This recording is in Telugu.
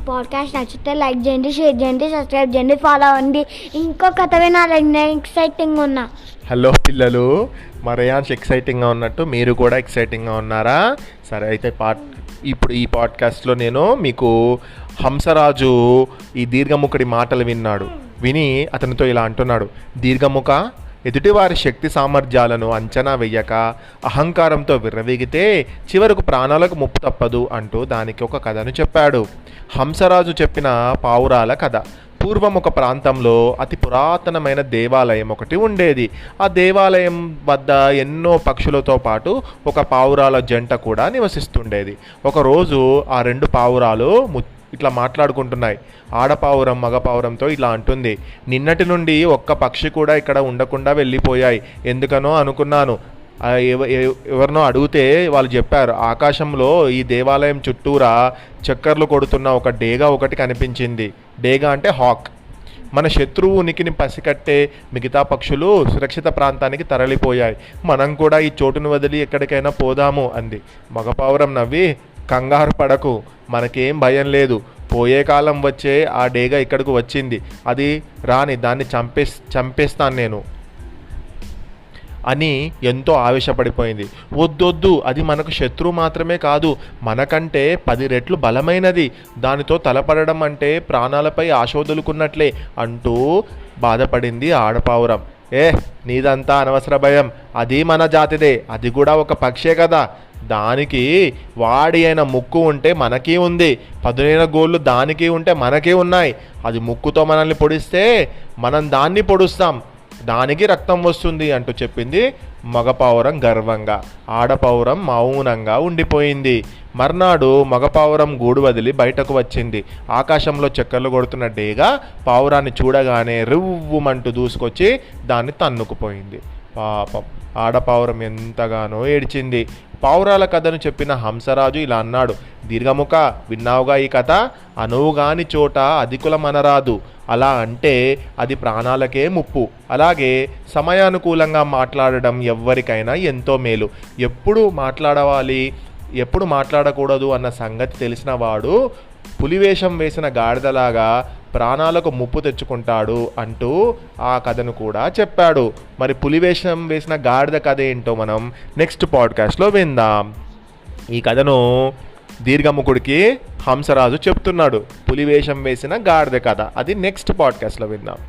పాడ్కాస్ట్ నచ్చితే లైక్ చేయండి, షేర్ చేయండి, సబ్స్క్రైబ్ చేయండి, ఫాలో అవ్వండి. ఇంకో కథ వినాలండి, నేను ఎక్సైటింగ్గా ఉన్నా. హలో పిల్లలు, మా రేయాన్స్ ఎక్సైటింగ్గా ఉన్నట్టు మీరు కూడా ఎక్సైటింగ్గా ఉన్నారా? సరే అయితే ఇప్పుడు ఈ పాడ్కాస్ట్లో నేను మీకు హంసరాజు ఈ దీర్ఘముఖుడి మాటలు విని అతనితో ఇలా అంటున్నాడు. దీర్ఘముఖ, ఎదుటివారి శక్తి సామర్థ్యాలను అంచనా వెయ్యక అహంకారంతో విర్రవీగితే చివరకు ప్రాణాలకు ముప్పు తప్పదు అంటూ దానికి ఒక కథను చెప్పాడు. హంసరాజు చెప్పిన పావురాల కథ. పూర్వం ఒక ప్రాంతంలో అతి పురాతనమైన దేవాలయం ఒకటి ఉండేది. ఆ దేవాలయం వద్ద ఎన్నో పక్షులతో పాటు ఒక పావురాల జంట కూడా నివసిస్తుండేది. ఒకరోజు ఆ రెండు పావురాలు ఇట్లా మాట్లాడుకుంటున్నాయి. ఆడపావురం మగపావురంతో ఇలా అంటుంది, నిన్నటి నుండి ఒక్క పక్షి కూడా ఇక్కడ ఉండకుండా వెళ్ళిపోయాయి. ఎందుకనో అనుకున్నాను. ఎవరినో అడిగితే వాళ్ళు చెప్పారు, ఆకాశంలో ఈ దేవాలయం చుట్టూరా చక్కర్లు కొడుతున్న ఒక డేగ ఒకటి కనిపించింది. డేగ అంటే హాక్. మన శత్రువు ఉనికిని పసికట్టే మిగతా పక్షులు సురక్షిత ప్రాంతానికి తరలిపోయాయి. మనం కూడా ఈ చోటును వదిలి ఎక్కడికైనా పోదాము అంది. మగపావురం నవ్వి, కంగారు పడకు, మనకేం భయం లేదు. పోయే కాలం వచ్చే ఆ డేగ ఇక్కడికి వచ్చింది. అది రాని, దాన్ని చంపేస్తాను నేను అని ఎంతో ఆవేశపడిపోయింది. వద్దొద్దు, అది మనకు శత్రువు మాత్రమే కాదు, మనకంటే 10 రెట్లు బలమైనది. దానితో తలపడడం అంటే ప్రాణాలపై ఆశోదలుకున్నట్లే అంటూ బాధపడింది ఆడపావురం. నీదంతా అనవసర భయం, అది మన జాతిదే, అది కూడా ఒక పక్షే కదా. దానికి వాడి అయిన ముక్కు ఉంటే మనకీ ఉంది, పదునైన గోళ్ళు దానికి ఉంటే మనకీ ఉన్నాయి. అది ముక్కుతో మనల్ని పొడిస్తే మనం దాన్ని పొడుస్తాం, దానికి రక్తం వస్తుంది అంటూ చెప్పింది మగపావురం గర్వంగా. ఆడపావురం మౌనంగా ఉండిపోయింది. మర్నాడు మగపావురం గూడు వదిలి బయటకు వచ్చింది. ఆకాశంలో చక్కర్లు కొడుతున్న డేగ పావురాన్ని చూడగానే రివ్వుమంటూ దూసుకొచ్చి దాన్ని తన్నుకుపోయింది. పాపం ఆడపావురం ఎంతగానో ఏడ్చింది. పావురాల కథను చెప్పిన హంసరాజు ఇలా అన్నాడు. దీర్ఘముఖ, విన్నావుగా ఈ కథ? అనువుగాని చోట అధికుల మనరాదు. అలా అంటే అది ప్రాణాలకే ముప్పు. అలాగే సమయానుకూలంగా మాట్లాడడం ఎవ్వరికైనా ఎంతో మేలు. ఎప్పుడు మాట్లాడవాలి, ఎప్పుడు మాట్లాడకూడదు అన్న సంగతి తెలిసిన వాడు పులివేషం వేసిన గాడిదలాగా ప్రాణాలకు ముప్పు తెచ్చుకుంటాడు అంటూ ఆ కథను కూడా చెప్పాడు. మరి పులివేషం వేసిన గాడిద కథ ఏంటో మనం నెక్స్ట్ పాడ్కాస్ట్లో విందాం. ఈ కథను దీర్ఘముఖుడికి హంసరాజు చెప్తున్నాడు. పులివేషం వేసిన గాడిద కథ, అది నెక్స్ట్ పాడ్కాస్ట్లో విందాం.